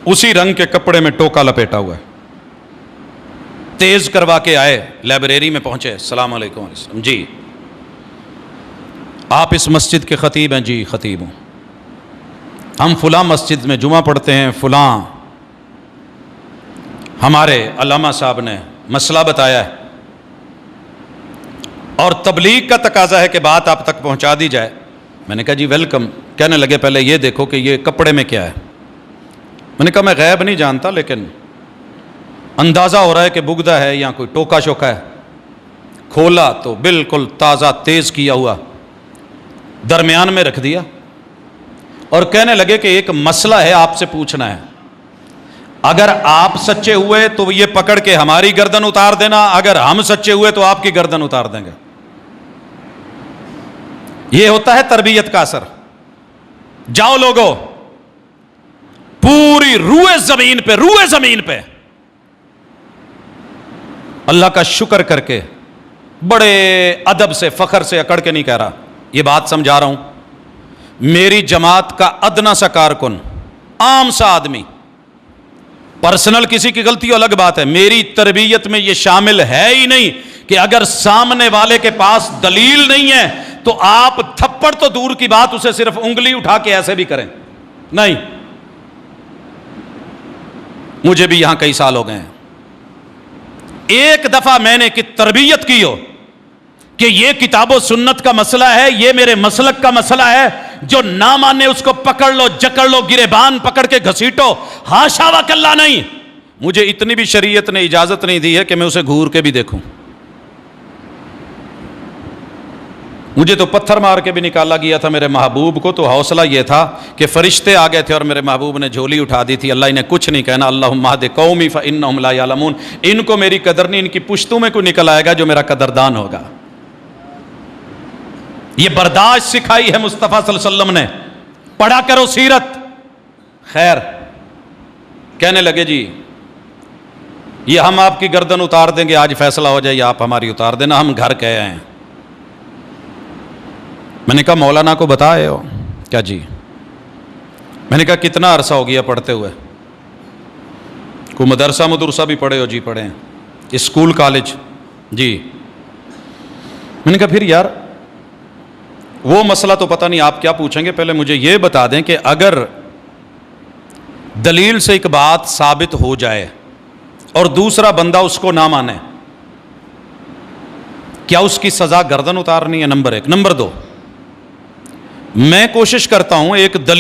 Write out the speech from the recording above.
उसी रंग के कपड़े में टोका लपेटा हुआ है, तेज करवा के आए, लाइब्रेरी में पहुंचे, अस्सलाम वालेकुम जी, आप इस मस्जिद के ख़तीब हैं? जी ख़तीब हूँ। हम फ़लाँ मस्जिद में जुमा पढ़ते हैं, फ़लाँ हमारे अल्लामा साहब ने मसला बताया है और तबलीग का तकाजा है कि बात आप तक पहुंचा दी जाए। मैंने कहा जी वेलकम। कहने लगे पहले ये देखो कि ये कपड़े में क्या है। मैंने कहा मैं गैब नहीं जानता, लेकिन अंदाज़ा हो रहा है कि बुगदा है या कोई टोका शोका है। खोला तो बिल्कुल ताज़ा तेज़ किया हुआ दरमियान में रख दिया और कहने लगे कि एक मसला है, आपसे पूछना है, अगर आप सच्चे हुए तो ये पकड़ के हमारी गर्दन उतार देना, अगर हम सच्चे हुए तो आपकी गर्दन उतार देंगे। ये होता है तरबियत का असर। जाओ लोगों, पूरी रूए जमीन पे अल्लाह का शुक्र करके, बड़े अदब से फखर से अकड़ के नहीं कह रहा, ये बात समझा रहा हूं, मेरी जमात का अदना सा कारकुन, आम सा आदमी, पर्सनल किसी की गलती अलग बात है, मेरी तरबियत में यह शामिल है ही नहीं कि अगर सामने वाले के पास दलील नहीं है तो आप थप्पड़ तो दूर की बात, उसे सिर्फ उंगली उठा के ऐसे भी करें। नहीं, मुझे भी यहां कई साल हो गए हैं, एक दफा मैंने कि तरबियत की हो कि ये किताबो सुन्नत का मसला है, ये मेरे मसलक का मसला है, जो ना माने उसको पकड़ लो, जकड़ लो, गिरेबान पकड़ के घसीटो, हाशा व कल्ला नहीं। मुझे इतनी भी शरीयत ने इजाजत नहीं दी है कि मैं उसे घूर के भी देखूं। मुझे तो पत्थर मार के भी निकाला गया था मेरे महबूब को, तो हौसला यह था कि फरिश्ते आ गए थे और मेरे महबूब ने झोली उठा दी थी। अल्लाह इन्हें कुछ नहीं कहना, अल्लाहुम्मा हद कौमी फइन्नहुम ला यअलमून, इनको मेरी कदर नहीं, इनकी पुश्तों में कोई निकल आएगा जो मेरा कदरदान होगा। ये बर्दाश्त सिखाई है मुस्तफ़ा सल्लल्लाहु अलैहि वसल्लम ने। पढ़ा करो सीरत। खैर, कहने लगे जी ये हम आपकी गर्दन उतार देंगे, आज फैसला हो जाए, आप हमारी उतार देना, हम घर कह आए हैं। मैंने कहा मौलाना को बताए हो क्या? जी। मैंने कहा कितना अरसा हो गया पढ़ते हुए? कोई मदरसा मदरसा भी पढ़े हो? जी पढ़े हैं। School college? जी। मैंने कहा फिर यार वो मसला तो पता नहीं आप क्या पूछेंगे, पहले मुझे ये बता दें कि अगर दलील से एक बात साबित हो जाए और दूसरा बंदा उसको ना माने, क्या उसकी सजा गर्दन उतारनी है? नंबर एक। नंबर दो, मैं कोशिश करता हूं एक दलील